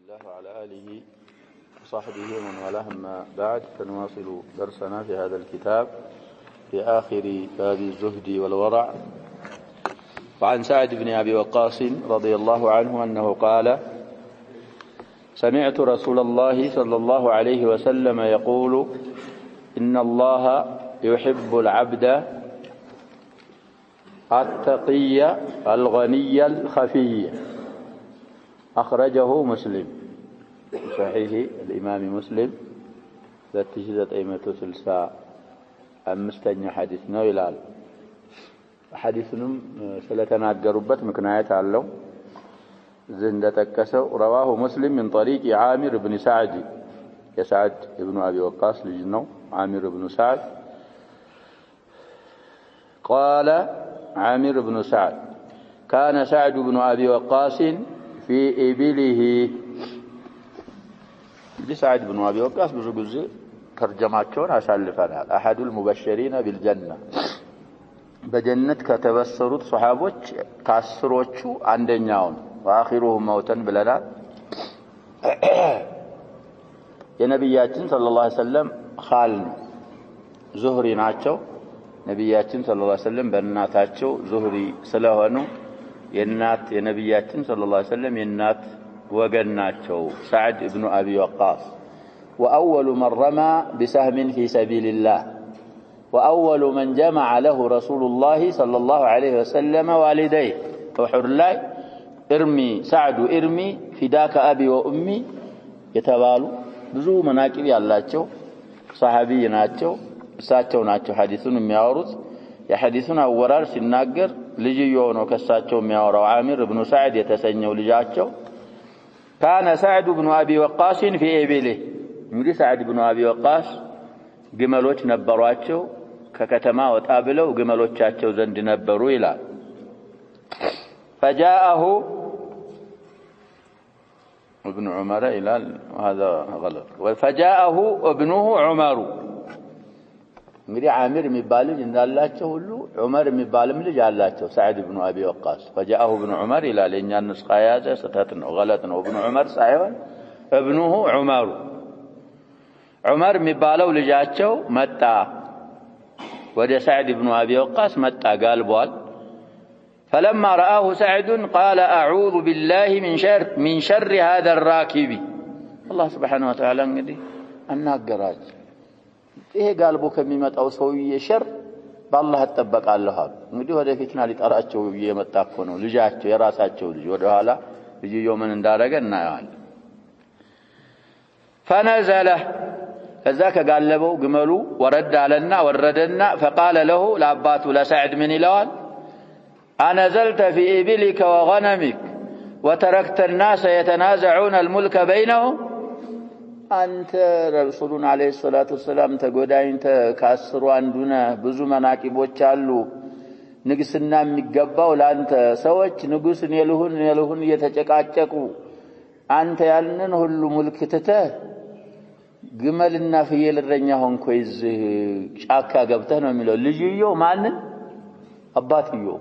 الله وعلى آله وصحبه ومن والاه أما بعد فنواصل درسنا في هذا الكتاب في آخر باب الزهد والورع. وعن سعد بن أبي وقاص رضي الله عنه أنه قال: سمعت رسول الله صلى الله عليه وسلم يقول: إن الله يحب العبد التقي الغني الخفي. أخرجه مسلم صحيح الإمام مسلم ذات أيمة سلساء أمستني حديثنا إلال حديثنا سلتنا قربت مكناية علو زندة كسو. رواه مسلم من طريق عامر بن سعد يسعد ابن أبي وقاص لجنو عامر بن سعد قال عامر بن سعد: كان سعد بن أبي وقاص في إبله. سعد بن أبي وقاص بزوج ترجماتهم أسالفنا أحد المبشرين بالجنة بجنة كتبصرت صحابوች ከአስሮቹ አንደኛው وآخرهم موتا بلنا የነብያችን ሰለላሁ ዐለይሂ ወሰለም ኻል ዙህሪ ናቸው። ነብያችን ሰለላሁ ዐለይሂ ወሰለም በእናታቸው ዙህሪ ስለሆኑ የናት የነብያችን ሰለላሁ ዐለይሂ ወሰለም የናት ወገን ናቸው። سعد بن أبي وقاص وأول من رمى بسهم في سبيل الله وأول من جمع له رسول الله صلى الله عليه وسلم والديه وحر الله ارمي سعد ارمي فداك أبي وأمي يتبالو ብዙ መናቂብ ያላቸው ሰሃቢ ናቸው። እሳቸው ናቸው ሐዲሱን የሚያወሩት። የሐዲሱን አወራር ሲናገር ልጅየው ነው ከሳቸው የሚያወራው ዓሚር ኢብኑ ሰዕድ የተሰኘው ልጃቸው كان سعد بن أبي وقاص في إبله. እንግዲህ سعد بن أبي وقاص ግመሎች ነበሯቸው ከከተማ ወጣ ብለው ግመሎቻቸው ዘንድ ነበሩ ይላል። فجاءه ابن عمر إلى هذا غلط. فجاءه ابنه عمر. እንግዲህ ዓሚር የሚባል ልጅ እንዳላቸው ሁሉ ዑመር የሚባልም ልጅ አላቸው سعد بن أبي وقاص. فجاءه ابن عمر ይላል። የኛ ንስኻ ያዘ ስህተት ነው غلط ነው። ابن عمر ሳይሆን ابنه عمر ዑመር የሚባለው ልጃቸው መጣ ወደ سعد بن أبي وقاص መጣ ጋልቧል። فلما رآه سعد قال: أعوذ بالله من شر هذا الراكب. الله سبحانه وتعالى እንግዲህ አናገራች ይሄ ጋልቦ ከሚመጣው ሰውዬ ሸር በአላህ ተጠበቃለሁ። እንግዲህ ወደ ፊትና ሊጠራቸው እየመጣ እኮ ነው ልጃቸው የራሳቸው ልጅ። ወደ ኋላ ልጅየው ምን እንዳደረገ እናያለን። فنزل ከዛ ከጋለበው ግመሉ ወረድ አለና ወረደና فقال له ለአባቱ ለሰዕድ ምን ይለዋል: أنزلت في إبلك وغنمك وتركت الناس يتنازعون الملك بينهم. أنت رسول عليه الصلاة والسلام تقودين تكسروا عندنا بزو مناكبوች አሉ ንግስና የሚገባው ለአንተ ሰዎች ንጉስን የልሁን እየተጨቃጨቁ አንተ ያንን ሁሉ ሙልክ ትተህ ግመልና ፍየል እረኛ ሆንኩ እዚህ ጫካ ገብተህ ነው የሚለው ልጅየው ማንን አባትየው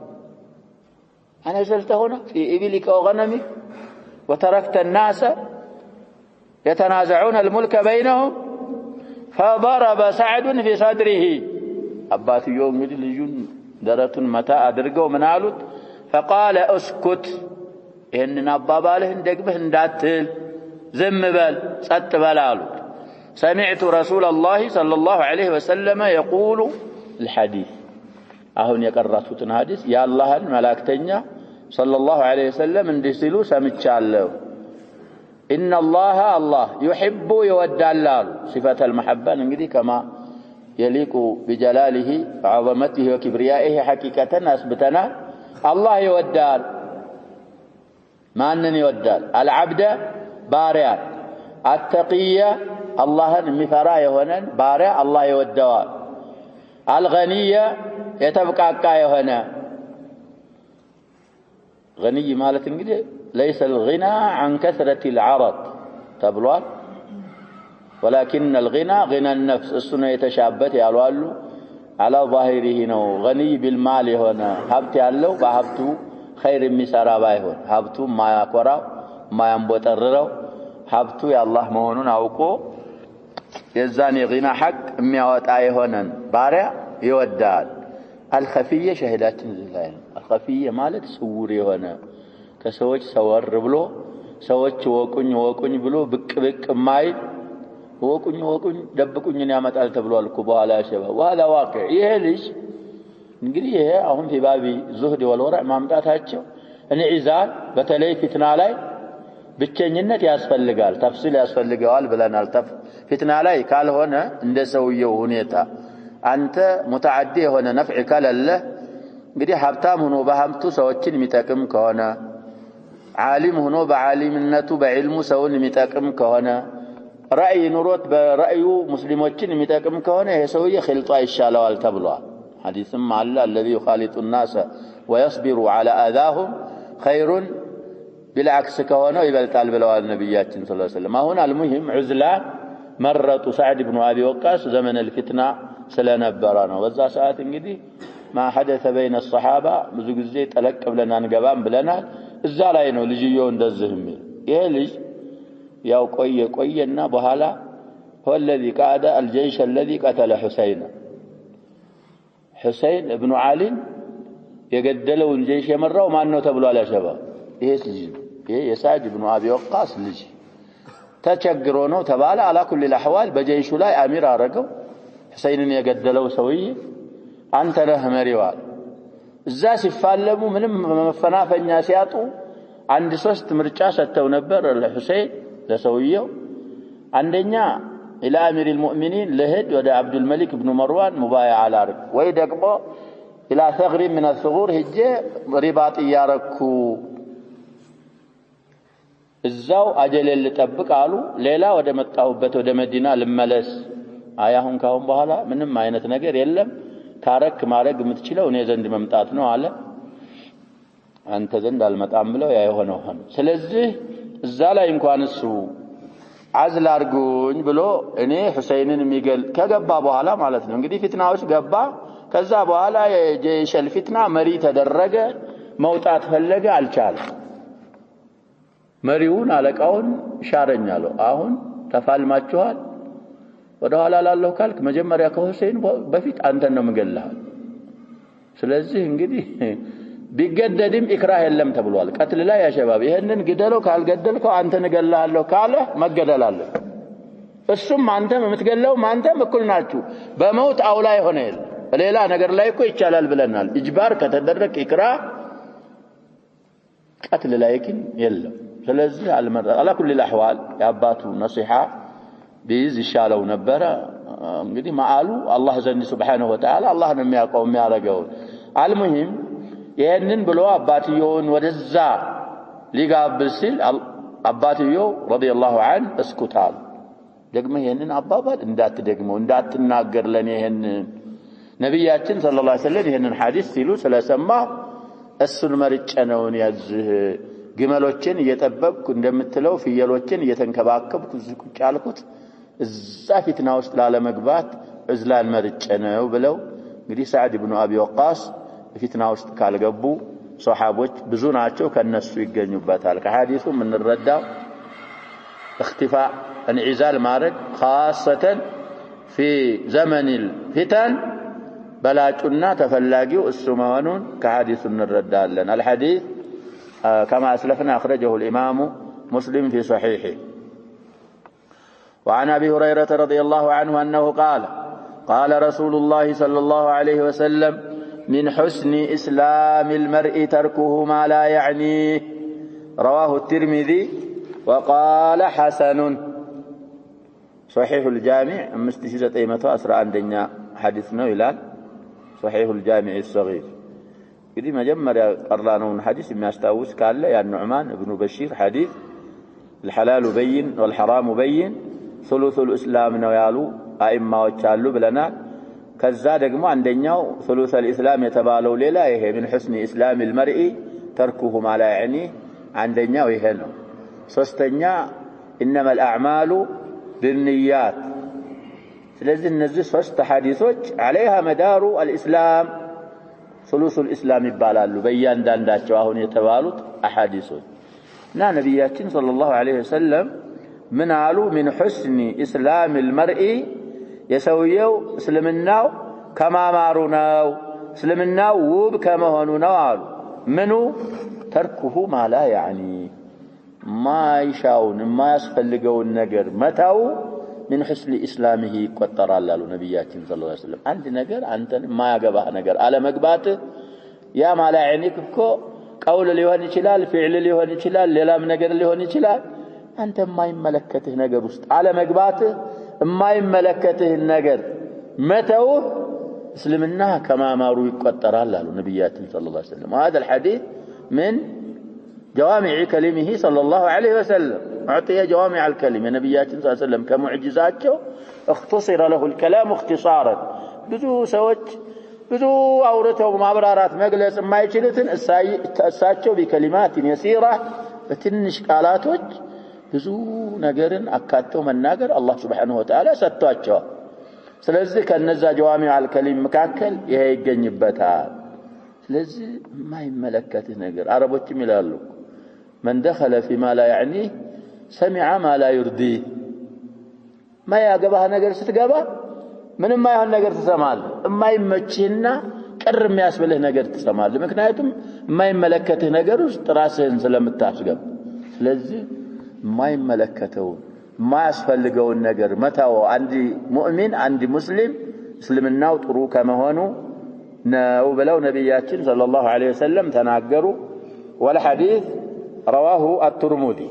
أنزلت هنا في إبلك وغنمك وتركت الناس يتنازعون الملك بينهم. فضرب سعد في صدره. أباتيو እንግዲህ ልጁን ደረቱን መታ አድርገው ምን አሉት? فقال اسكت ይሄንን አባባልህን ደግመህ እንዳትል ዝም በል ጸጥ በል አሉት። سمعت رسول الله صلى الله عليه وسلم يقول الحديث. አሁን የቀራቱትን ሐዲስ የአላህን መላእክተኛ ሰለላሁ ዐለይሂ ወሰለም እንዲህ ሲሉ ሰምቻለሁ። إن الله يحب يودال. صفة المحبة እንግዲህ كما يليق بجلاله وعظمته وكبريائه حقيقة أثبتنا. الله يودال. ማንን ይወዳል? العبد ባሪያ التقي አላህን የሚፈራ የሆነን ባሪያ አላህ ይወደዋል። الغني የተብቃቃ የሆነ غني ማለት እንግዲህ ليس الغنى عن كثرة العرض ተብሏል። ولكن الغنى غنى النفس እሱን የተሻበት ያሉ አሉ። على ظاهره ነው غني بالمال የሆነ ሀብት ያለው በሀብቱ خير የሚሰራ ባይሆን ሀብቱ ማያኮራው ማያንቦጠረረው ሀብቱ የአላህ መሆኑን አውቆ የዛን የጊና ሐቅ የሚያወጣ የሆነን ባሪያ ይወዳል። አልኸፊየ ሸሂዳችን ላይ ነው። አልኸፊየ ማለት ስውር የሆነ ከሰዎች ሰወር ብሎ ሰዎች ወቁኝ ብሎ ብቅ ማይል ወቁኝ ደብቁኝን ያመጣል ተብሏል እኮ በኋላ ሸባብ ወላ ዋቂዕ። ይሄ ልጅ እንግዲህ ይሄ አሁን ፊባቢ ዙህድ ወልወራዕ ማምጣታቸው እንዒዛል በተለይ ፊትና ላይ ብቸኝነት ያስፈልጋል፣ ተፍሲል ያስፈልገዋል ብለናል። ፊትና ላይ ካልሆነ እንደ ሰውየው ሁኔታ አንተ ሙተዓዲ የሆነ ነፍዕ ከሌለ እንግዲህ ሀብታም ሆኖ በሀብቱ ሰዎችን የሚጠቅም ከሆነ ዓሊም ሆኖ በዓሊምነቱ በዕልሙ ሰውን የሚጠቅም ከሆነ ራእይ ኑሮት በራእዩ ሙስሊሞችን የሚጠቅም ከሆነ ይሄ ሰውዬ ኺልጧ ይሻለዋል ተብሏል። ሐዲስም አለ الذي يخالط الناس ويصبر على اذاهم خير بالعكس ከሆነ ይበልጣል ብለዋል ነብያችን ሰለላሁ ዐለይሂ ወሰለም። አሁን አልሙሂም ዑዝላ መረጡ ሰዕድ ብኑ አቢ ወቃስ ዘመን الفتنة ስለነበረ ነው። በዛ ሰዓት እንግዲህ ما حدث بين الصحابة ብዙ ጊዜ ጠለቅ ብለን አንገባም ብለናል። እዛ ላይ ነው ልጅየው እንደዚህ የሚል ይሄ ልጅ ያው ቆየና በኋላ هو الذي قاد الجيش الذي قتل حسين ابن علي የገደለውን ጀይሽ የመራው ማን ነው ተብሏል? ያሸባብ ይሄ ልጅ ይሄ የሳዕድ ብኑ አቢ ወቃስ ልጅ ተቸግሮ ነው ተባለ። አላ ኩሊ الأحوال በጀይሹ ላይ አሚር አረገው። ሁሰይንን የገደለው ሰውዬ አንተ ነህ መሪዋል። እዛ ሲፋለሙ ምንም መፈናፈኛ ሲያጡ አንድ ሶስት ምርጫ ሰጥተው ነበር ለሁሰይን ለሰውየው። አንደኛ ኢላ አሚር المؤمنين ለህድ ወደ አብዱል መሊክ ኢብኑ መርዋን ሙባይዓ አላርግ ወይ ደግሞ ኢላ ثغر من الثغور ሄጄ ሪባጥ ያረኩ እዛው አጀሌል ልጠብቅ አሉ። ሌላ ወደ መጣሁበት ወደ መዲና ልመለስ። አያሁን ካሁን በኋላ ምንም አይነት ነገር የለም ታረክ ማረግ የምትችለው እኔ ዘንድ መምጣት ነው አለ። አንተ ዘንድ አልመጣም ብለው ያ የሆነው ሆነ። ስለዚህ እዛ ላይ እንኳን እሱ አዝል አርጉኝ ብሎ እኔ ሁሰይንን የሚገል ከገባ በኋላ ማለት ነው እንግዲህ ፊትናዎች ገባ። ከዛ በኋላ የጀይሸል ፊትና መሪ ተደረገ። መውጣት ፈለገ፣ አልቻለም። መሪውን አለቃውን ሻረኛለው። አሁን ተፋልማችኋል፣ ወደ ኋላ ላለው ካልክ መጀመሪያ ከሁሰይን በፊት አንተን ነው የምገልህ። ስለዚህ እንግዲህ ቢገደድም ኢክራህ የለም ተብሏል። ቀትል ላይ ያሸባብ ይሄንን ግደለው ካልገደልከው አንተን እገልሃለሁ ካለ መገደል አለ። እሱም አንተም የምትገለው አንተም እኩል ናችሁ። በመውት አውላ ሆነ ሌላ ነገር ላይ እኮ ይቻላል ብለናል። ኢጅባር ከተደረገ ኢክራህ ቀትል ላይ ግን የለም። ስለዚህ አልመራ አላ ኩሊ الأحوال ያባቱ ነሲሃ ቢዝ ይሻለው ነበር። እንግዲህ ማአሉ አላህ ዘንድ ሱብሓነሁ ወተዓላ አላህ ነው የሚያውቀው የሚያረጋው። አልሙሂም ይሄንን ብሎ አባትየውን ወደዛ ሊጋብዝ ሲል አባትየው ረዲየላሁ ዐንሁ እስኩታል። ደግሞ ይሄንን አባባል እንዳትደግመው እንዳትናገር ለኔ ይሄንን ነብያችን ሰለላሁ ዐለይሂ ወሰለም ይሄንን ሐዲስ ሲሉ ስለሰማ እሱን መርጬ ነው ያዝህ ግመሎችን እየጠበቅኩ እንደምትለው ፍየሎችን እየተንከባከብኩ ቁጭ አልኩት እዛ ፊትና ውስጥ ላለመግባት ዑዝላን መርጬ ነው ብለው እንግዲህ ሰዕድ ብኑ አቢ ወቃስ ፊትና ውስጥ ካልገቡ ሷሃቦች ብዙ ናቸው ከነሱ ይገኙበታል። ከሐዲሱ ምን እንረዳው اختفاء انعزال ማድረግ خاصة في زمن الفتن በላጩና ተፈላጊው እሱ መሆኑን ከሐዲሱ እንረዳለን። الحديث كما أسلفنا أخرجه الإمام مسلم في صحيحه. وعن أبي هريرة رضي الله عنه أنه قال قال رسول الله صلى الله عليه وسلم من حسن إسلام المرء تركه ما لا يعنيه رواه الترمذي وقال حسن. صحيح الجامع مستشهد أيمته أسرع عندنا حديثنا إلى صحيح الجامع الصغير. إذا ما جمر قرانون حديث ما استوس قال يا النعمان ابن بشير حديث الحلال بين والحرام بين ثلث الإسلام نويالو أئمة وتشالو بلنا كذا ደግሞ አንደኛው ثلث الإسلام የተባለው ሌላ ይሄ من حسن إسلام المرء تركه ما لا يعنيه አንደኛው ይሄ ነው። ሶስተኛ إنما الأعمال بالنيات። ስለዚህ እነዚህ ሶስት ሐዲሶች عليها مدار الإسلام ثلث الإسلام ይባላሉ በእያንዳንዳቸው አሁን የተባሉት አሐዲሶች እና ነብያችን ሰለላሁ ዐለይሂ ወሰለም من قالوا من حسن إسلام المرء يسويو اسلمناو كما ماروناو اسلمناو وب كما هونوناو منو تركه ما لا يعني ما يشاون ما يسفلقون نجر متاو من حسن إسلامه قطر الله نبياتنا صلى الله عليه وسلم عند نجر أنت ما يقبه نجر على مقباته يا ما لا يعنيك كو قول اللي هون يشلال فعل اللي هون يشلال لا من نجر اللي هون يشلال أنت ما يملكته نجر وسط على مقباته ما يملكته النجر متاو اسلمنا كما مارو يقطر الله نبياتنا صلى الله عليه وسلم وهذا الحديث من جوامع كلمه صلى الله عليه وسلم أعطي جوامع الكلمة نبياتنا صلى الله عليه وسلم كمعجزاته اختصر له الكلام اختصارا بدو سوج بدو أورته ومعبرات مجلس ما يشلتن الساتشو بكلمات يسيرة بتنش قالاتوج بدو نجرن أكاتو من نجر الله سبحانه وتعالى ستاتشو سلزي كنزا جوامع الكلمة مكاكل يهيجنبتها سلزي ما يملكته نجر عربوش ملالو من دخل فيما لا يعنيه سمع ما لا يرضيه ما يقبها نجر ستقبه من ما يهون نجر تسمال ما يمشينا كرم ياسبله نجر تسمال مكنايتم ما يملكته نجر تراسهن سلامتاسقب لذي ما يملكته ما يسفلقوا النجر متى عندي مؤمن عندي مسلم اسلمنا وطروا كما هونوا وبلو نبياتنا صلى الله عليه وسلم تناقروا والحديث رواه الترمذي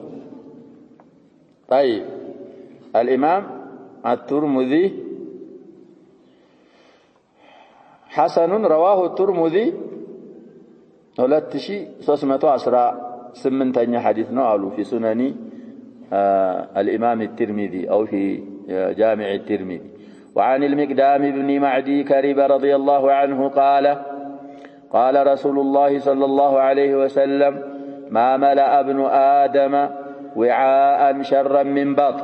طيب الإمام الترمذي حسن رواه الترمذي ولتشي 318 حديث نقلوا في سنن الإمام الترمذي أو في جامع الترمذي وعن المقدام بن معدي كرب رضي الله عنه قال رسول الله صلى الله عليه وسلم ما ملأ ابن آدم وعاء شرا من بطن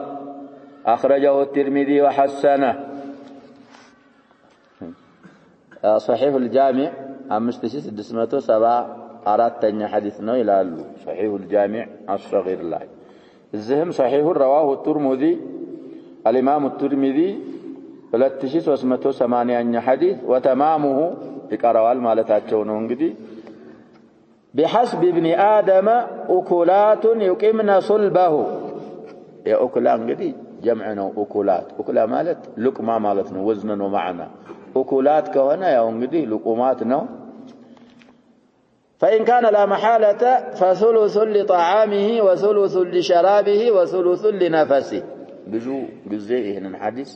أخرجه الترمذي وحسنه صحيح الجامع 5674 حديثنا إلى صحيح الجامع الصغير لا الزهم صحيح رواه الترمذي الإمام الترمذي 3380 حديث وتمامه يقرأوا مالتاچو ነው እንግዲህ بحسب ابن آدم أكلات يقمن صلبه يا أكلا እንግዲህ جمع ነው أكلات أكلا ማለት لقማ ማለት ነው وزن ነው معنى أكلات ከሆነ ያው እንግዲህ لقمات ነው فإن كان لا محالة فثلث لطعامه وثلث لشرابه وثلث لنفسه ብዙ ጊዜ ይሄንን ሐዲስ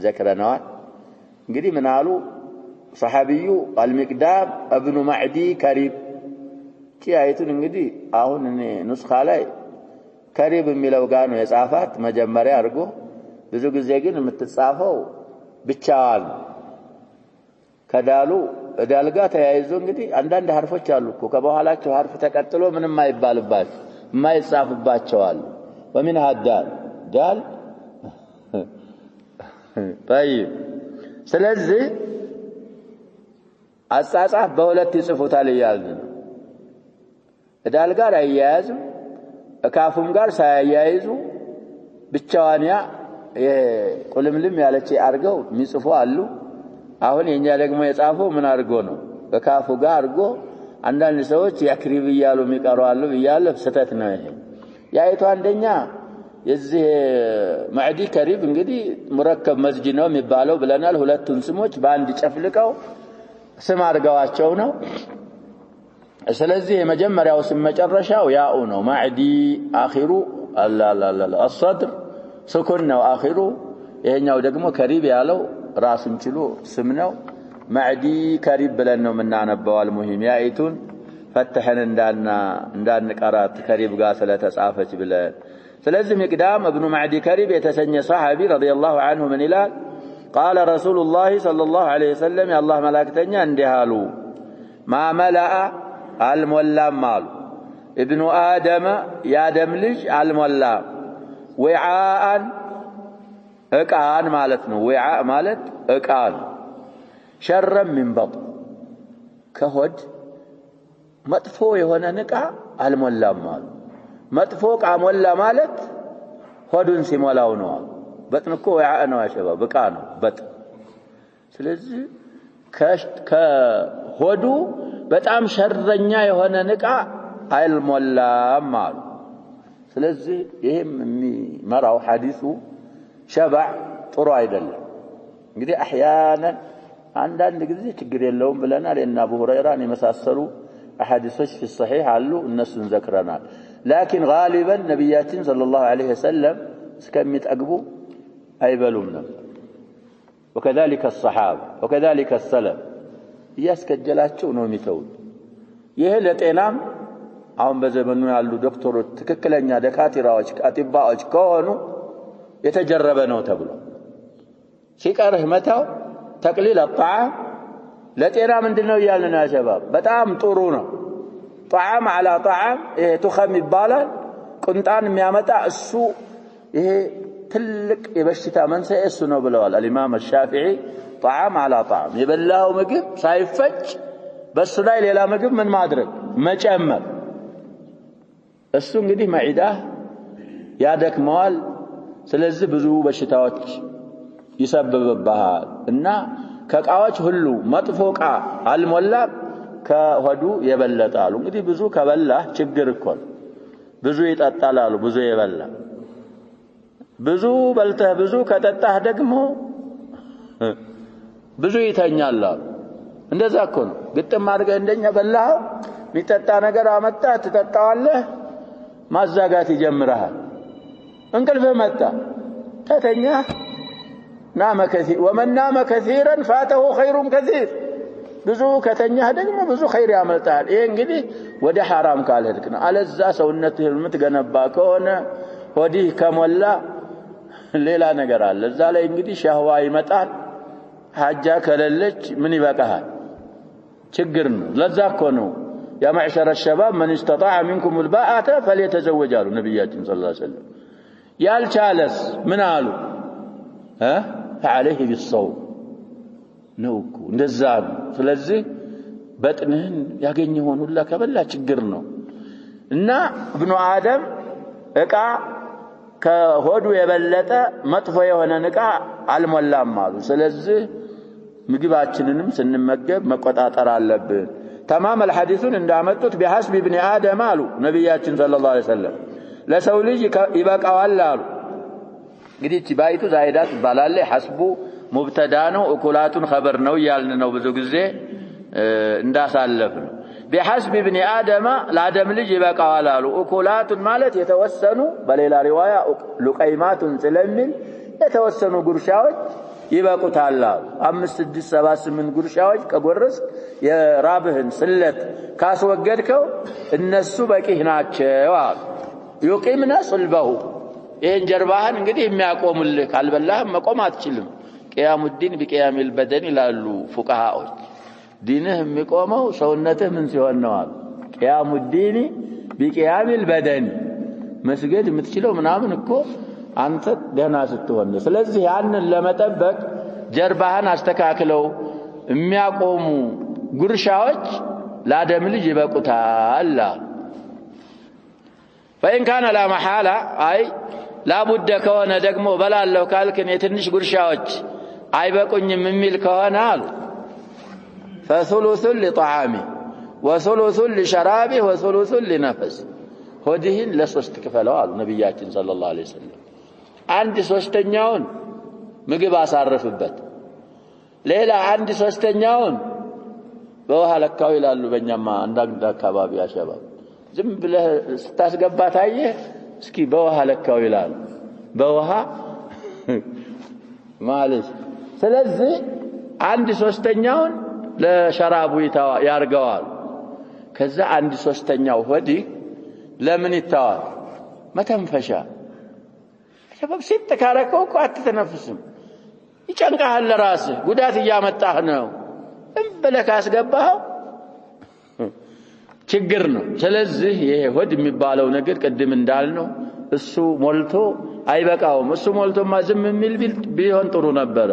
ذكرناه እንግዲህ ምን አሉ صحابيو المقدام ابن معدي كريب ቲያይቱን እንግዲህ አሁን እኔ ኑስኻ ላይ ከሪብ የሚለው ጋር ነው የጻፋት መጀመሪያ አድርጎ ብዙ ጊዜ ግን የምትጻፈው ብቻዋን ከዳሉ ዳልጋ ተያይዞ እንግዲህ አንዳንድ ሐርፎች አሉ እኮ ከበኋላቸው ሐርፍ ተቀጥሎ ምንም አይባልባቸው የማይጻፍባቸው አሉ ومنها الدال دال طيب ስለዚህ አጻጻፍ በሁለት ይጽፉታል ይያልን ዳል ጋር አያያዝም ካፉም ጋር ሳያያይዙ ብቻዋንያ የቁልምልም ያለች አርገው የሚጽፉ አሉ አሁን የኛ ደግሞ የጻፈው ምን አርጎ ነው በካፉ ጋር አርጎ አንዳንድ ሰዎች ያክሪብ ይያሉ የሚቀሩ አሉ ይያለ ስተት ነው ይሄ ያይቱ አንደኛ የዚህ ማዕዲ ከሪብ እንግዲህ ሙረከብ መስጂድ ነው የሚባለው ብለናል ሁለቱን ስሞች በአንድ ጨፍልቀው ስም አርገዋቸው ነው ስለዚህ የመጀመሪያው ስም መጨረሻው ያኡ ነው ማዕዲ አኺሩ الصدر سكن ነው አኺሩ ይሄኛው ደግሞ ከሪብ ያለው ራስን ችሎ ስም ነው ማዕዲ ከሪብ ብለን ነው የምናነበው المهم ያይቱን ፈተህን እንዳንቀራት ከሪብ ጋር ስለተጻፈች ብለን ስለዚህ مقدام ابن معدي كريب የተሰኘ صحابي رضي الله عنه من ይላል قال رسول الله صلى الله عليه وسلم يا الله ملائكتኛ እንዲህ አሉ ما ملأ المولام مالو ابن آدم يا دم لج المولام وعاء እቃን ማለት ነው وعاء ማለት እቃን شر من بطن ከሆድ መጥፎ የሆነ ንቃ አልሞላም ማለት መጥፎ ቃ ሞላ ማለት ሆዱን ሲሞላው ነው በጥን እኮ ወዓእ ነው ያሸባብ በቃ ነው በጥን ስለዚህ ከሆዱ በጣም ሸረኛ የሆነ ንቃ አይልሞላም አሉ ስለዚህ ይሄም የሚመራው ሐዲሱ ሸባዕ ጥሩ አይደለም እንግዲህ አህያና አንዳንድ ጊዜ ችግር የለውም ብለናል እና አቡ ሁረይራን የመሳሰሉ አሐዲሶች في الصحيح አሉ እነሱን ዘክረናል لكن غالبا ነብያችን ሰለላሁ ዐለይሂ ወሰለም እስከሚጠግቡ አይበሉም ነበር وكذلك الصحابه وكذلك السلف ያስከጀላቸው ነው የሚተውት ይሄ ለጤናም አሁን በዘመኑ ያሉ ዶክተሮች ትክክለኛ ደካቲራዎች አጥባዎች ከሆኑ የተጀረበ ነው ተብሎ ሲቀርህ መታው ተቅሊል الطعام ለጤና ምንድነው ያለና ሸባብ በጣም ጥሩ ነው طعام على طعام ይሄ ተخም ይባላል ቁንጣን የሚያመጣ እሱ ይሄ ትልቅ የበሽታ መንስኤ እሱ ነው ብለዋል الامام الشافعي طعام على طعام የበላው ምግብ ሳይፈጭ በሱ ላይ ሌላ ምግብ ምን ማድረግ መጨመር እሱ እንግዲህ ማዒዳ ያደክመዋል ስለዚህ ብዙ በሽታዎች ይሰበብብሃል እና ከቃዎች ሁሉ መጥፎቃ አልሞላም ከሆዱ የበለጣሉ እንግዲህ ብዙ ከበላህ ችግር እኮ ብዙ ይጣጣላሉ ብዙ የበላ ብዙ በልተህ ብዙ ከጠጣህ ደግሞ ብዙ ይተኛል እንደዛ እኮ ነው ግጥም አድርገህ እንደኛ በላህ ሚጠጣ ነገር አመጣ ትጠጣዋለህ ማዛጋት ይጀምራል እንቅልፍ መጣ ተተኛ نام كثير ومن نام كثيرا فاته خير كثير ብዙ ከተኛህ ደግሞ ብዙ ኸይር ያመጣል ይሄ እንግዲህ ወደ حرام ካልሄድክ ነው አለዛ ሰውነትህ የምትገነባ ከሆነ ሆዲህ ከሞላ ሌላ ነገር አለ እዛ ላይ እንግዲህ ሸህዋ ይመጣል ሐጃ ከሌለች ምን ይበቃሃል ችግር ነው ለዛ እኮ ነው يا معشر الشباب من استطاع منكم الباءة فليتزوج አሉ ነብያችን ሰለላሁ ዐለይሂ ወሰለም ያልቻለስ ምን አሉ فعليه بالصوم نوكو እንደዛ ስለዚህ በጥንህን ያገኘውን ሁሉ ከበላ ችግር ነው እና ኢብኑ አደም እቃ ከሆዱ የበለጠ መጥፎ የሆነ ንቃ አልሞላም አሉ ስለዚህ ምግባችንንም ስንመገብ መቆጣጠር አለብን تمام الحديثون እንዳመጡት بحسب ابن آدم አሉ ነብያችን ሰለላሁ ዐለይሂ ወሰለም ለሰው ልጅ ይበቃዋል አሉ እንግዲህ ባይቱ ዛይዳት ባላለ ሐስቡ ሙብተዳ ነው እኩላቱን خبر ነው ያልን ነው ብዙ ጊዜ እንዳሳለፍን بحسب ابن آدم ለአደም ልጅ ይበቃዋል አሉ እኩላቱን ማለት የተወሰኑ በሌላ ሪዋያ ሉቀይማቱን ስለምን የተወሰኑ ጉርሻዎች ይበቁታል 5 6 7 8 ጉርሻዎች ከጎረስ የራብህን ስለት ካስወገድከው እነሱ በቂህ ናቸው አሉ يقيمنا صلبه ይሄን ጀርባህን እንግዲህ የሚያቆምልህ ካልበላህ መቆም አትችልም ቂያሙ ዲን በቂያም البدن ይላሉ ፉቃሃዎች ዲንህ የሚቆመው ሰውነትህ ምን ሲሆን ነው አሉ ቂያሙ ዲን በቂያም البدن መስገድ የምትችለው ምናምን እኮ አንተ ደህና ስትሆን ስለዚህ ያንን ለመጠበቅ ጀርባህን አስተካክለው የሚያቆሙ ጉርሻዎች ለአደም ልጅ ይበቁታል فإن كان لا محالة أي لا بد كون دقمو بلا لو كالكن يتنش قرشاوش أي بقني مميل كونال فثلث لطعامه وثلث لشرابه وثلث لنفس هدهن لسوست كفلوال نبياتين صلى الله عليه وسلم عندي سوستنيون مقب أصرف البت ليلة عندي سوستنيون بوها لكاو يلالو بنيما عندك دا كباب يا شباب ዝም ብለህ ስታስገባት አየህ እስኪ በውሃ ለካው ይላል በውሃ ማለት ስለዚህ 1/3ኛውን ለሸራቡ ያርገዋል ከዛ 1/3ኛው ሆዲ ለምን ይታዋል መተንፈሻ ሰበብ ሲተካረከው እኮ አትተነፍስም ይጨንቃል ለራስህ ጉዳት ያመጣህ ነው እንበለካ አስገባው ችግር ነው ስለዚህ ይሄ ሆድ የሚባለው ነገር ቀድም እንዳልነው እሱ ሞልቶ አይበቃውም እሱ ሞልቶማ ዝም የሚል ቢሆን ጥሩ ነበር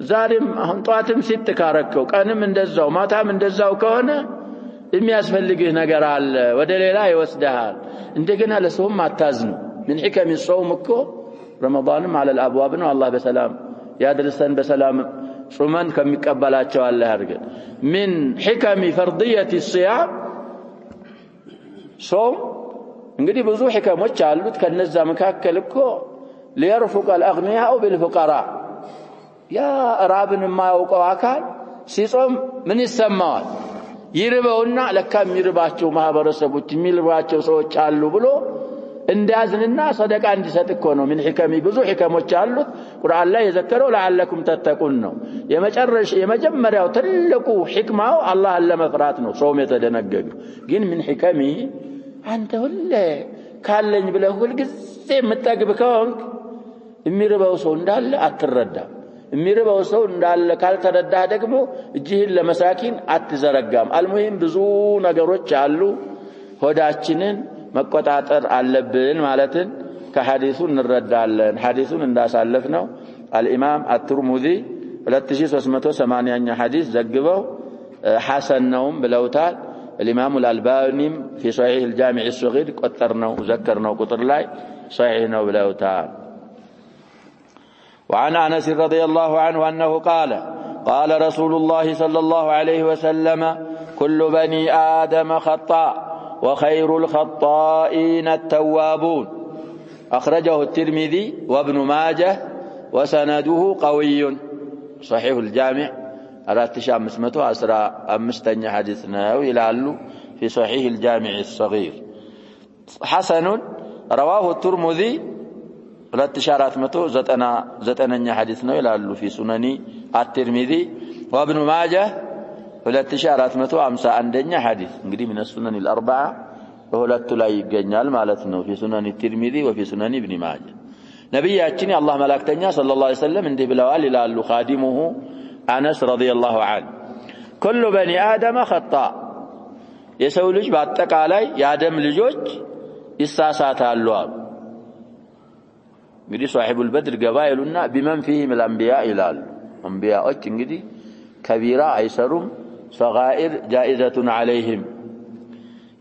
ዛሬም አሁን ጧትም ሲተካረከው ቀንም እንደዛው ማታም እንደዛው ከሆነ የሚያስፈልግህ ነገር አለ ወደ ሌላ ይወስደሃል እንደገና ለሰውም አታዝኑ ምን حكم الصوم እኮ ረመዳንም على الابواب ነው አላህ በሰላም ያድርሰን በሰላም ጾመን ከሚቀበላቸው አላህ ያድርገን من حكم فرضيه الصيام ጾም እንግዲህ ብዙ ህከሞች አሉት ከነዛ መካከል እኮ ليرفق الاغنياء بالفقراء يا رابن ما ያውቀው አካል ሲጾም ምን ይሰማዋል ይርበውና ለካ የሚርባቸው ማህበረሰቦች የሚልባቸው ሰዎች አሉ ብሎ እንዳዝንና ሰደቃ እንዲሰጥ እኮ ነው من حكمي ብዙ ህከሞች አሉት ቁርአን ላይ የዘከረው لعلكم تتقون ነው የመጀመሪያው ትልቁ ህክማው አላህን ለመፍራት ነው ጾም የተደነገገው ግን من حكمي አንተ ሁሌ ካለኝ ብለህ ሁሉ ጊዜ የምትጠግብ ከሆንክ የሚርበው ሰው እንዳለ አትረዳም የሚርበው ሰው እንዳለ ካልተረዳህ ደግሞ እጅህን ለመሳኪን አትዘረጋም አልሙሂም ብዙ ነገሮች አሉ ሆዳችንን መቆጣጠር አለብን ማለትን ከሐዲሱ እንረዳለን ሐዲሱን እንዳሳለፍነው الامام الترمذي 2380ኛ ሐዲስ ዘግበው ሐሰን ነው ብለውታል الامام الالباني في صحيح الجامع الصغير قطرنا وذكرنا قطر لاي صحيح ነው ብለውታል وعن انس رضي الله عنه انه قال رسول الله صلى الله عليه وسلم كل بني ادم خطاء وخير الخطائين التوابون اخرجه الترمذي وابن ماجه وسنده قوي صحيح الجامع 4515ኛ حديث ነው ይላሉ في صحيح الجامع الصغير حسن رواه الترمذي 2499ኛ حديث ነው ይላሉ في سنن الترمذي وابن ماجه 2451ኛ حديث እንግዲህ من السنن الاربعه በሁለቱ ላይ ይገኛል ማለት ነው في سنن الترمذي وفي سنن ابن ماجه ነብያችን የአላህ መላእክተኛ ሰለላሁ ዐለይሂ ወሰለም እንዲህ ብለዋል ይላሉ ኻዲሙሁ انس رضي الله عنه كل بني ادم خطاء የሰው ልጅ በአጠቃላይ የአደም ልጆች ይሳሳታሉ እንግዲህ ሷሂቡል በድር ገባ ይሉና بمن فيهم الانبياء ይላሉ አንቢያዎች እንግዲህ ከቢራ አይሰሩም صغائر جائزة عليهم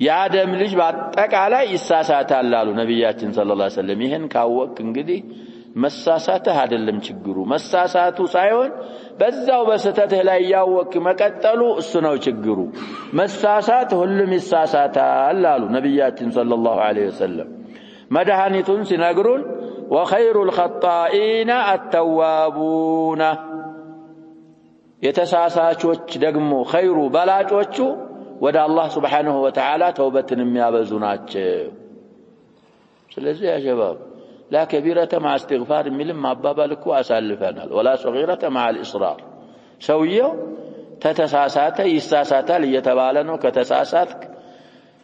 የአደም ልጅ በአጠቃላይ ይሳሳታል አሉ ነብያችን ሰለላሁ ዐለይሂ ወሰለም ይሄን ካወቅ እንግዲህ መሳሳትህ አይደለም ችግሩ መሳሳቱ ሳይሆን በዛው በስተትህ ላይ ያወቅ መቀጠሉ እሱ ነው ችግሩ መሳሳት ሁሉም ይሳሳታል አሉ ነብያችን ሰለላሁ ዐለይሂ ወሰለም መድኃኒቱን ሲነግሩን وخير الخطائين التوابون የተሳሳቾች ደግሞ ኸይሩ በላጮቹ ወደ አላህ Subhanahu Wa Ta'ala ተውበትን የሚያበዙ ናቸው ስለዚህ ያ ሸባብ لا كبيرة مع استغفار ملم አባባልኩ አሳልፈናል ولا صغيرة مع الإصرار ሰውየው ተተሳሳተ ይሳሳታል እየተባለ ነው ከተሳሳትክ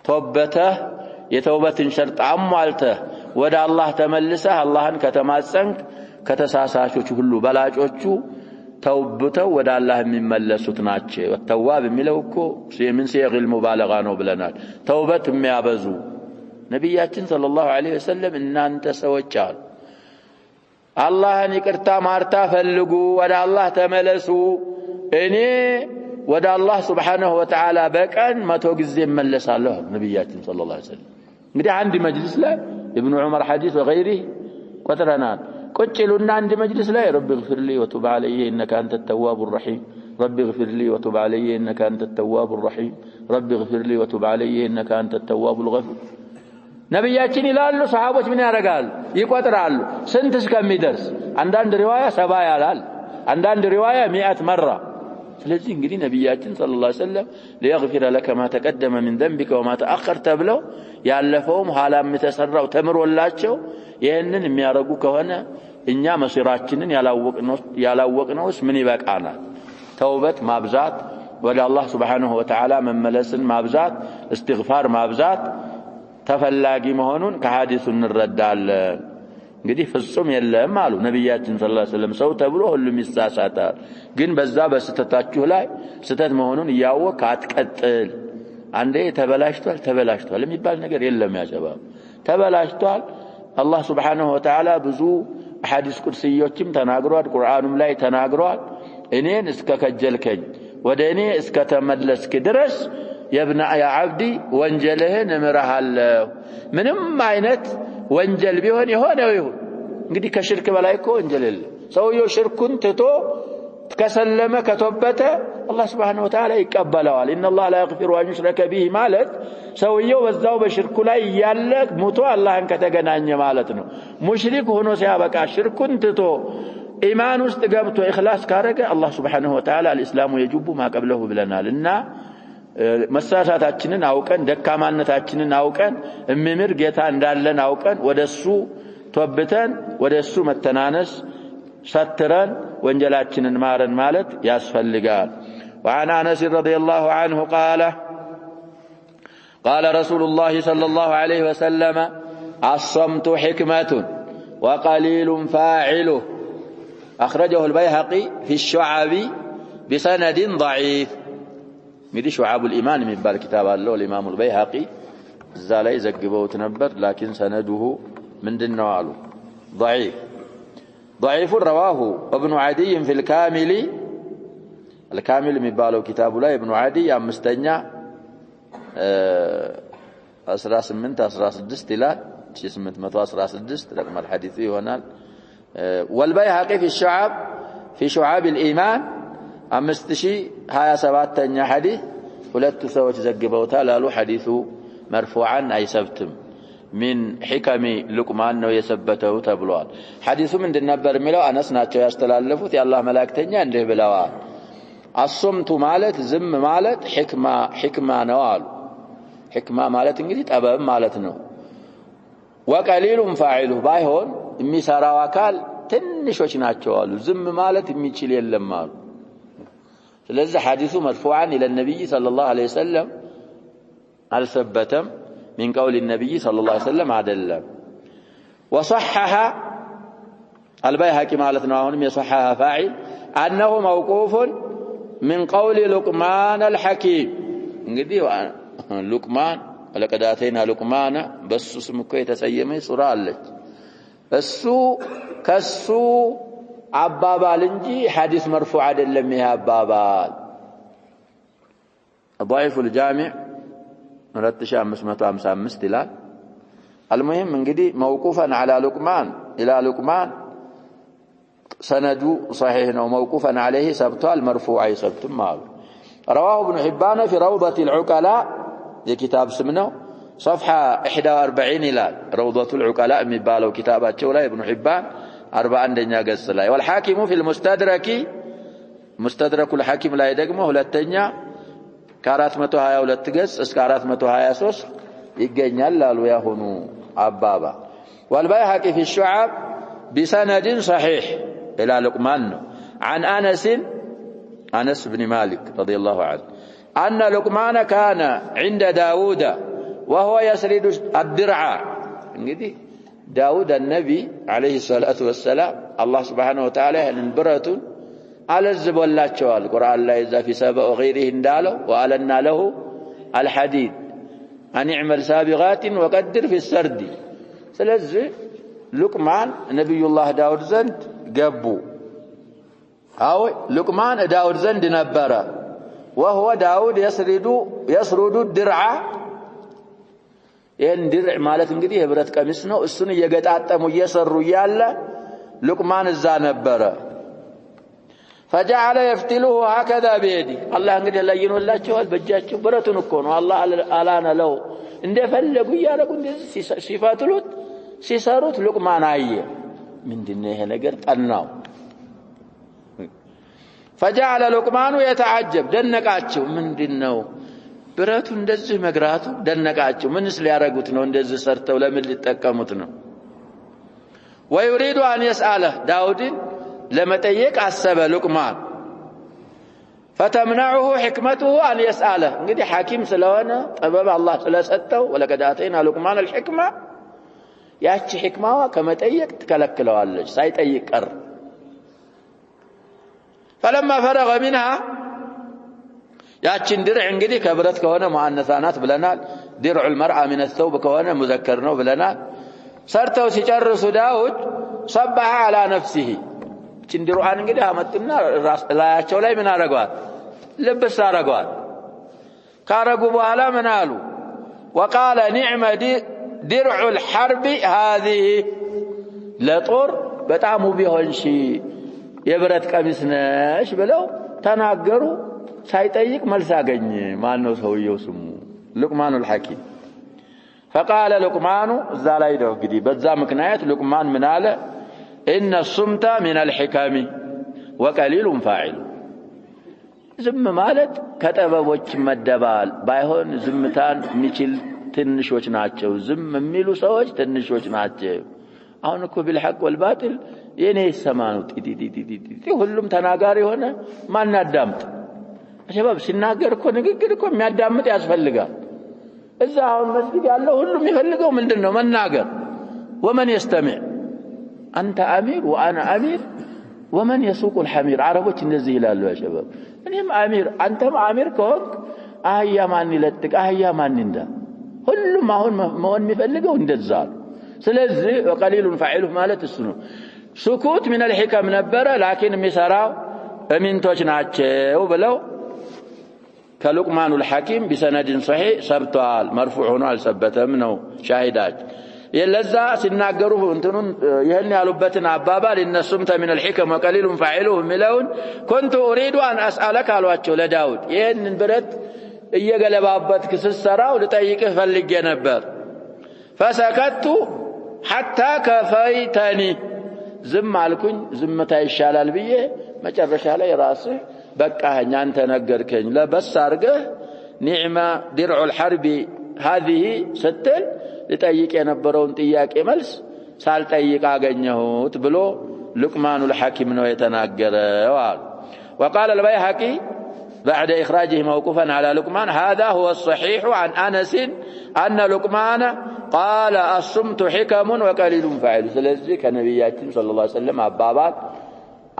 ተውበተህ የተውበትን ሸርጥ አሟልተህ ወደ አላህ ተመልሰህ አላህን ከተማጸንክ ከተሳሳቾች ሁሉ በላጮቹ ተውበተው ወደ አላህ የሚመለሱት ናቸው ወተዋብ የሚለው እኮ ምን ሲገል ሙባለጋ ነው ብለናል ተውበት የሚያበዙ ነብያችን ሰለላሁ ዐለይሂ ወሰለም እናንተ ሰዎች አሉ አላህን ይቅርታ ማርታ ፈልጉ ወደ አላህ ተመለሱ እኔ ወደ አላህ Subhanahu Wa Ta'ala በቀን 100 ጊዜ እመለሳለሁ ነብያችን ሰለላሁ ዐለይሂ ወሰለም እንግዲህ አንድ መጅልስ ላይ ابن عمر حديث وغيره قدرنا قتلوا عند مجلس لا رب اغفر لي وتب علي انك انت التواب الرحيم رب اغفر لي وتب علي انك انت التواب الرحيم رب اغفر لي وتب علي انك انت التواب الغفور ነብያችን ይላሉ ሰሃቦች ምን ያረጋሉ ይቆጥራሉ ስንት እስከሚደርስ አንዳንድ ሪዋያ 70 ያላል አንዳንድ ሪዋያ 100 مرة ስለዚህ እንግዲህ ነብያችን ሰለላሁ ዐለይሂ ወሰለም ليغفر لك ما تقدم من ذنبك وما تأخر ተብለው ያለፈውም ሐላም የተሰራው ተምሮላቸው ይሄንን የሚያረጉ ከሆነ እኛ መስራችንን ያላወቅነውስ ምን ይበቃናል ተውበት ማብዛት ወደ አላህ Subhanahu Wa Ta'ala መመለስን ማብዛት استغفار ማብዛት ተፈላጊ መሆኑን ከሐዲሱ እንረዳለን እንግዲህ ፍጹም የለም አሉ ነብያችን ሰለላሁ ዐለይሂ ወሰለም ሰው ተብሎ ሁሉም ይሳሳታል ግን በዛ በስተታችሁ ላይ ስተት መሆኑን ያወቅ አትቀጥል አንዴ ተበላሽቷል የሚባል ነገር የለም ያጀባው ተበላሽቷል አላህ Subhanahu Wa Ta'ala ብዙ ሐዲስ ቁርሲዮችም ተናግሯል ቁርአኑም ላይ ተናግሯል እኔን እስከከጀልከኝ ወደ እኔ እስከተመለስክ ድረስ يا عبدي ወንጀልህን እምርሃለሁ ምንም አይነት ወንጀል ቢሆን ይሆን እንግዲህ ከሽርክ በላይ እኮ ወንጀል የለም ሰውየው ሽርኩን ትቶ ከሰለመ ከተወበተ አላህ Subhanahu Wa Ta'ala ይቀበለዋል ኢነላህ ላ ይግፊሩ አን ዩሽረከ ቢሂ ማለት ሰውየው በዛው በሽርኩ ላይ ያለ ሞቶ አላህን ከተገናኘ ማለት ነው ሙሽሪክ ሆኖ ሲያበቃ ሽርኩን ትቶ ኢማን ውስጥ ገብቶ ኢኽላስ ካረገ አላህ Subhanahu Wa Ta'ala الاسلام يجب ما قبله ብለናልና መሳሳታችንን አውቀን ደካማነታችንን አውቀን እምምር ጌታ እንዳለን አውቀን ወደሱ ተወብተን ወደሱ መተናነስ ستران وانجلاتشن مارن مالت ياسفلقال وعن أنس رضي الله عنه قال رسول الله صلى الله عليه وسلم الصمت حكمة وقليل فاعله أخرجه البيهقي في الشعب بسند ضعيف مدي شعب الإيمان من بالكتاب الله الإمام البيهقي زالي زقبه وتنبر لكن سنده من دنوالو ضعيف ضعيف رواه ابن عدي في الكامل مبالو كتاب الله ابن عدي مستنيا 18 إلى 816 رقم الحديث هنا والبيهقي في شعاب الإيمان 5027 حديث ሁለቱ ሰዎች ዘግበውታል አሉ ሐዲሱ مرفوعا أي سبتم من حكم لقمان ነው የሰበተው ተብሏል ሐዲሱ ምንድን ነበር የሚለው አነስ ናቸው ያስተላለፉት የአላህ መላእክተኛ እንዲህ ብለዋል አሶምቱ ማለት ዝም ማለት ሕክማ ነው አሉ ሕክማ ማለት እንግዲህ ጠበብ ማለት ነው ወቀሊሉን ፋዒሉ ባይሆን የሚሰራው አካል ትንሾች ናቸው አሉ ዝም ማለት የሚችል የለም አሉ ስለዚህ ሐዲሱ مرفوعا الى النبي صلى الله عليه وسلم አልሰበተም من قول النبي صلى الله عليه وسلم عدل وصحح البيهقي مالتنا هونم يصحح فاعل انه موقوف من قول لقمان الحكيم እንግዲህ لقمان لقد اتينا لقمان بس اسمه እኮ የተሰየመ ሱራ አለች እሱ ከሱ አባባል እንጂ ሐዲስ مرفوع አይደለም ይሄ አባባል ضعيف الجامع 4555 ይላል المهم እንግዲህ موقوفا على لقمان الى لقمان سند صحيح ነው موقوفا عليه سبتال مرفوع يسبتم مال رواه ابن حبان في روضة العقلاء የኪታብ ስም ነው صفحه 41 ይላል روضة العقلاء የሚባለው ኪታባቸው ላይ ابن حبان 41ኛ ገጽ ላይ والحاكم في المستدرك مستدرك الحاكم ላይ ደግሞ ሁለተኛ ከ422 ገጽ እስከ 423 ይገኛል አሉ ያሁኑ አባባ والبيهقي في الشعب بسند صحيح الى لقمان عن انس بن مالك رضي الله عنه ان لقمان كان عند داود وهو يسرد الدرع እንግዲህ داود النبي عليه الصلاه والسلام الله سبحانه وتعالى እንብረቱን አለዝቦላቸዋል ቁርአን ላይ እዛ في سبأ وغيره እንዳለው وألنا له الحديد أن يعمل سابغات وقدر في السرد ስለዚህ لقمان نبي الله داود ዘንድ ገቡ አው لقمان داود ዘንድ ነበረ وهو داود يسرد الدرع ይሄን ድርዕ ማለት እንግዲህ የብረት ቀሚስ ነው እሱን እየገጣጠሙ እየሰሩ ያለ لقمان እዛ ነበረ فجعل يفتله هكذا بيدي الله እንግዲህ ለይኖላቸዋል በእጃቸው ብረቱን እኮ ነው አላህ አላና ለው እንደፈለጉ ያረጉ እንደዚህ ሲፋትሉት ሲሰሩት لقمان አየ ምንድነው ይሄ ነገር ጠናው فجعل لقمان يتعجب ደነቃቸው ምንድነው ብረቱ እንደዚህ መግራቱ ደነቃቸው ምንስ ሊያረጉት ነው እንደዚህ ሰርተው ለምን ሊጠቀሙት ነው ويريد أن يسأله داود لما تيك عسب لقمان فتمنعه حكمته أن يسأله انقدي حاكم سلوانا طبب الله سلسته ولقد آتينا لقمان الحكمة ياتي حكمة كما تيك تكلكله الله سايتيك كر فلما فرغ منها ياتي درع انقدي كبرت كهنا مؤنثانات بلنا درع المرأة من الثوب كهنا مذكرنا بلنا سرته سيجرس داود صبح على نفسه ጭንድሩአን እንግዲህ አመጡና ላያቸው ላይ ምን አረጋት ልብስ አረጋት ካረጉ በኋላ ምን አሉ وقال نعم درع الحرب هذه ለጦር በጣም ውብ የሆንሽ የብረት ቀሚስ ነሽ ብለው ተናገሩ ሳይጠይቅ መልስ አገኘ ማን ነው ሰውየው ስሙ ሉቅማኑል ሐኪም فقال لقمان الزالاي ده እንግዲህ በዛ ምክንያት ሉቅማን ምን አለ ان الصمت من الحكم وقليل فاعل ዝም ማለት ከጥበቦች መደባል ባይሆን ዝምታን የሚችል ትንሾች ናቸው ዝም የሚሉ ሰዎች ትንሾች ናቸው አሁን እኮ بالحق والباطل የኔ ይሰማኑ ጢጢጢጢ ሁሉም ተናጋሪ ሆነ ማን ያዳምጥ ሸባብ ሲናገር እኮ ንግግር እኮ የሚያዳምጥ ያስፈልጋል እዛ አሁን መስጊድ ያለው ሁሉም ይፈልገው ምንድነው መናገር ومن يستمع انت امير وانا امير ومن يسوق الحمير عربوች እንደዚህ ይላሉ ያ ሸባብ እኔም አሚር አንተም አሚር ከሆንክ አህያ ማን ይለጥቅ አህያ ማን እንዳ ሁሉም አሁን መሆን የሚፈልገው እንደዛ ስለዚህ وقليل فاعله ማለት እሱ ነው سكوت من الحكم ነበረ لكن የሚሰራው እሚንቶች ናቸው ብለው كلقمان الحكيم بسند صحيح ثبتال مرفوع ሆኖ አልሰበተም ነው ሻሂዳት የለዛ ሲናገሩ እንትኑን ይሄን ያሉበትን አባባል እነሱም من الحكم وقليل فاعله ملون كنت اريد ان اسالك አሏቸው ለዳውድ ይሄንን ብረት እየገለባበት ክስሰራው ልጠይቅህ ፈልጌ ነበር فسكت حتى كفيتني ዝም አልኩኝ ዝምታ ይሻላል ብዬ መጨረሻ ላይ ራስህ በቃኝ አንተ ነገርከኝ ለበስ አርገህ ኒዕማ ድርዑ الحرب هذه ስትል ልጠይቅ የነበረውን ጥያቄ መልስ ሳልጠይቅ አገኘሁት ብሎ ሉቅማኑ الحكيم ነው የተናገረው وقال البيهقي بعد إخراجه موقوفا على لقمان هذا هو الصحيح عن أنس أن لقمان قال الصمت حكم وقليل فاعل ስለዚህ ከነብያችን ሰለላሁ ዐለይሂ ወሰለም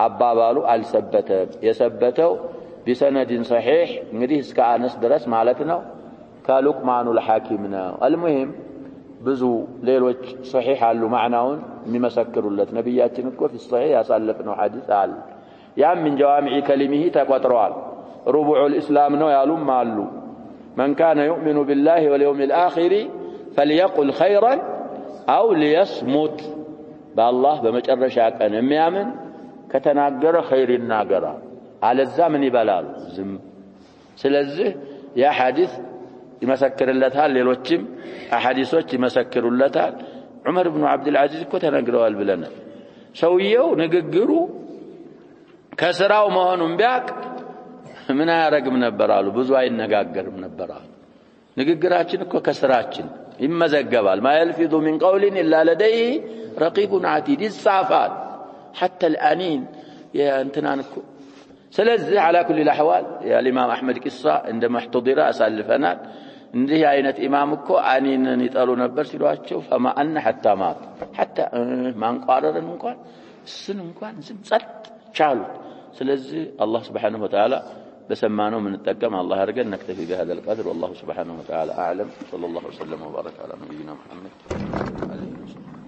አባባሉ አልሰበተም የሰበተው بسند صحيح እንግዲህ እስከ አነስ ድረስ ማለት ነው ከሉቅማኑል ሐኪም ነው المهم ብዙ ሌሎች صحيح አሉ ማዕናውን የሚመሰክሩለት ነብያችን እኮ في الصحيح ያሳለፍነው ሐዲስ አለ ያም من جوامع كلمه ተቆጥሯል ربع الإسلام ነው ያሉም አሉ من كان يؤمن بالله واليوم الآخر فليقل خيرا أو ليصمت بالله بمجرش ቀን የሚያምን ከተናገረ خير ይናገራል አለዛ ምን ይበላል ዝም ስለዚህ ያ ሐዲስ ይመሰክርለታል ሌሎችም አሐዲሶች ይመሰክሩለታል ዑመር ኢብኑ አብዱል አዚዝ እኮ ተናግረዋል ብለናል ሰውየው ንግግሩ ከስራው መሆኑን ቢያቅ ምን ያረግም ነበር አሉ ብዙ አይነጋገርም ነበር አሉ ንግግራችን እኮ ከስራችን ይመዘገባል ማይልፊዱ من قول الا لديه رقيب عتيد الصافات حتى الانين يا انتنا نكو ስለዚህ على كل الاحوال يا الامام احمد قصه عند محتضر اسالفنا እንዲህ አይነት ኢማም እኮ አኒንን ይጠሉ ነበር ሲሏቸው فما ان حتى مات حتى ማንቋረርን እንኳን ስን እንኳን ዝም ጸጥ ቻሉ ስለዚህ አላህ Subhanahu Wa Ta'ala بسمانه من التقم الله أرجل نكتفي بهذا القدر والله سبحانه وتعالى أعلم صلى الله وسلم وبارك على نبينا محمد عليه وسلم